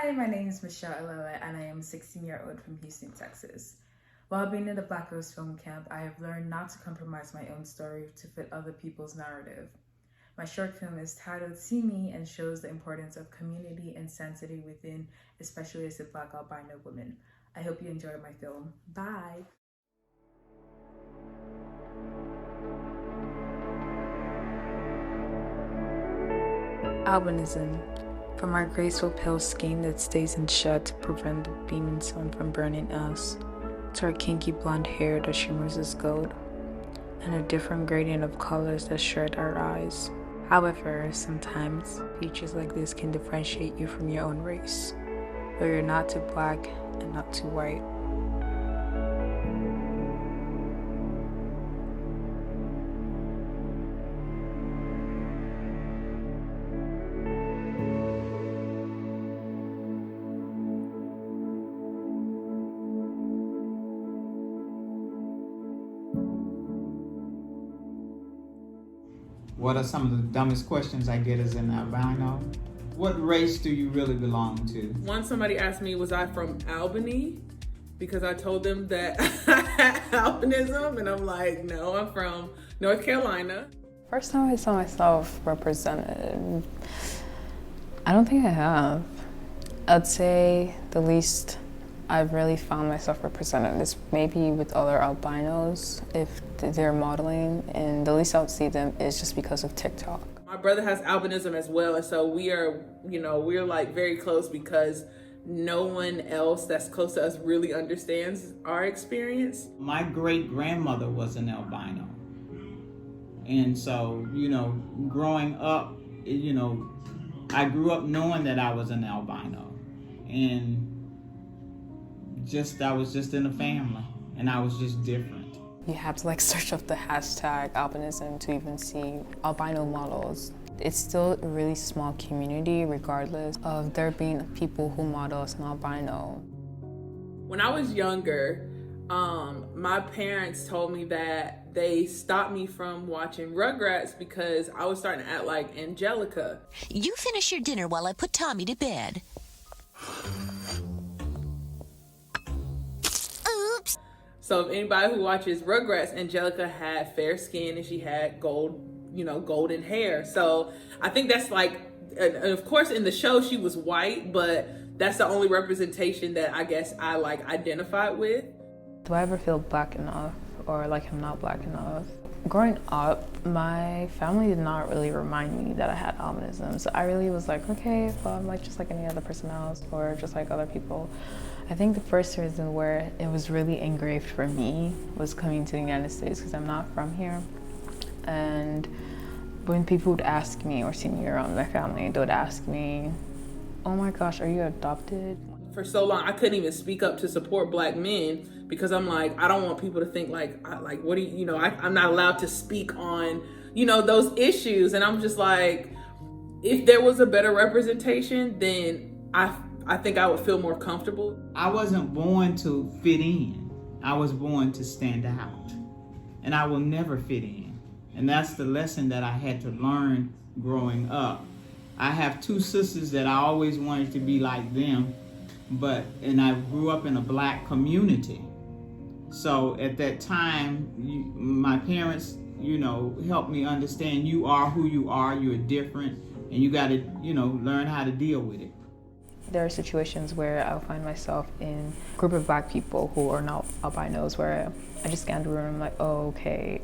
Hi, my name is Michelle Elele and I am a 16-year-old from Houston, Texas. While being in the Black Rose Film Camp, I have learned not to compromise my own story to fit other people's narrative. My short film is titled See Me and shows the importance of community and sanctity within, especially as a Black albino woman. I hope you enjoy my film. Bye! Albinism. From our graceful pale skin that stays in shed to prevent the beaming sun from burning us, to our kinky blonde hair that shimmers as gold, and a different gradient of colors that shred our eyes. However, sometimes features like this can differentiate you from your own race, where you're not too black and not too white. What are some of the dumbest questions I get as an albino? What race do you really belong to? Once somebody asked me, was I from Albany? Because I told them that I had albinism, and I'm like, no, I'm from North Carolina. First time I saw myself represented, I don't think I have. I'd say the least I've really found myself represented is maybe with other albinos if they're modeling, and the least I would see them is just because of TikTok. My brother has albinism as well, and so we're like very close because no one else that's close to us really understands our experience. My great-grandmother was an albino. And so, growing up, I grew up knowing that I was an albino. And I was just in a family, and I was just different. You have to search up the hashtag albinism to even see albino models. It's still a really small community regardless of there being people who model as an albino. When I was younger, my parents told me that they stopped me from watching Rugrats because I was starting to act like Angelica. You finish your dinner while I put Tommy to bed. Oops. So if anybody who watches Rugrats, Angelica had fair skin and she had golden hair. So I think that's and of course in the show she was white, but that's the only representation that I guess I identified with. Do I ever feel black enough or like I'm not black enough? Growing up, my family did not really remind me that I had albinism. So I really was like, okay, well, I'm just like any other person else or just like other people. I think the first reason where it was really engraved for me was coming to the United States because I'm not from here. And when people would ask me or see me around my family, they would ask me, oh my gosh, are you adopted? For so long, I couldn't even speak up to support Black men because I'm like, I don't want people to think what do you, I'm not allowed to speak on, those issues. And I'm just like, if there was a better representation, then I think I would feel more comfortable. I wasn't born to fit in. I was born to stand out. And I will never fit in. And that's the lesson that I had to learn growing up. I have two sisters that I always wanted to be like them, and I grew up in a Black community. So at that time, my parents, helped me understand you are who you are, you're different, and you got to, learn how to deal with it. There are situations where I'll find myself in a group of Black people who are not albinos where I just scan the room and I'm like, oh, okay,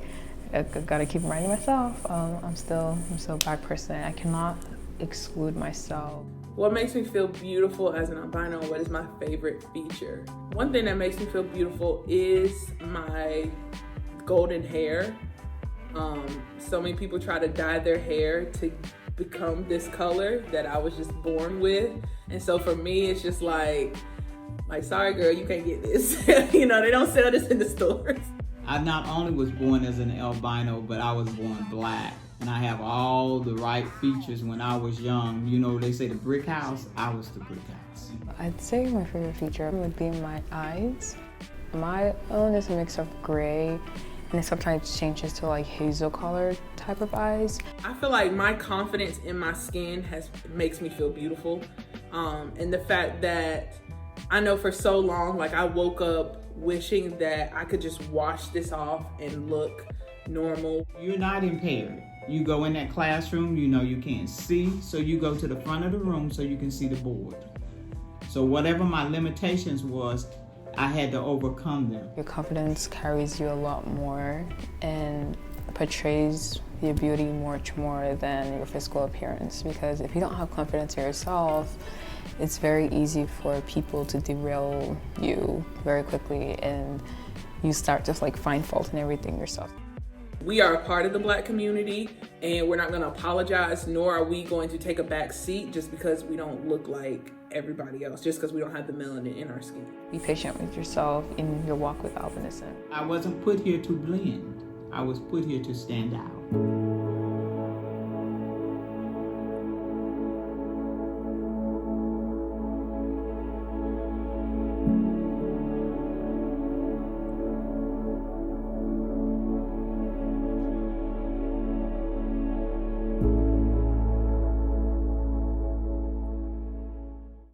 I gotta keep reminding myself, I'm still a Black person. I cannot exclude myself. What makes me feel beautiful as an albino? What is my favorite feature? One thing that makes me feel beautiful is my golden hair. So many people try to dye their hair to become this color that I was just born with. And so for me, it's just like sorry girl, you can't get this. They don't sell this in the stores. I not only was born as an albino, but I was born Black. And I have all the right features when I was young. They say the brick house, I was the brick house. I'd say my favorite feature would be my eyes. My own is a mix of gray and it sometimes changes to hazel color type of eyes. I feel like my confidence in my skin makes me feel beautiful. And the fact that I know for so long, like I woke up wishing that I could just wash this off and look normal. You're not impaired. You go in that classroom, you know you can't see, so you go to the front of the room so you can see the board. So whatever my limitations was, I had to overcome them. Your confidence carries you a lot more and portrays your beauty much more than your physical appearance, because if you don't have confidence in yourself, it's very easy for people to derail you very quickly and you start to like find fault in everything yourself. We are a part of the Black community and we're not going to apologize, nor are we going to take a back seat just because we don't look like everybody else, just because we don't have the melanin in our skin. Be patient with yourself in your walk with albinism. I wasn't put here to blend. I was put here to stand out.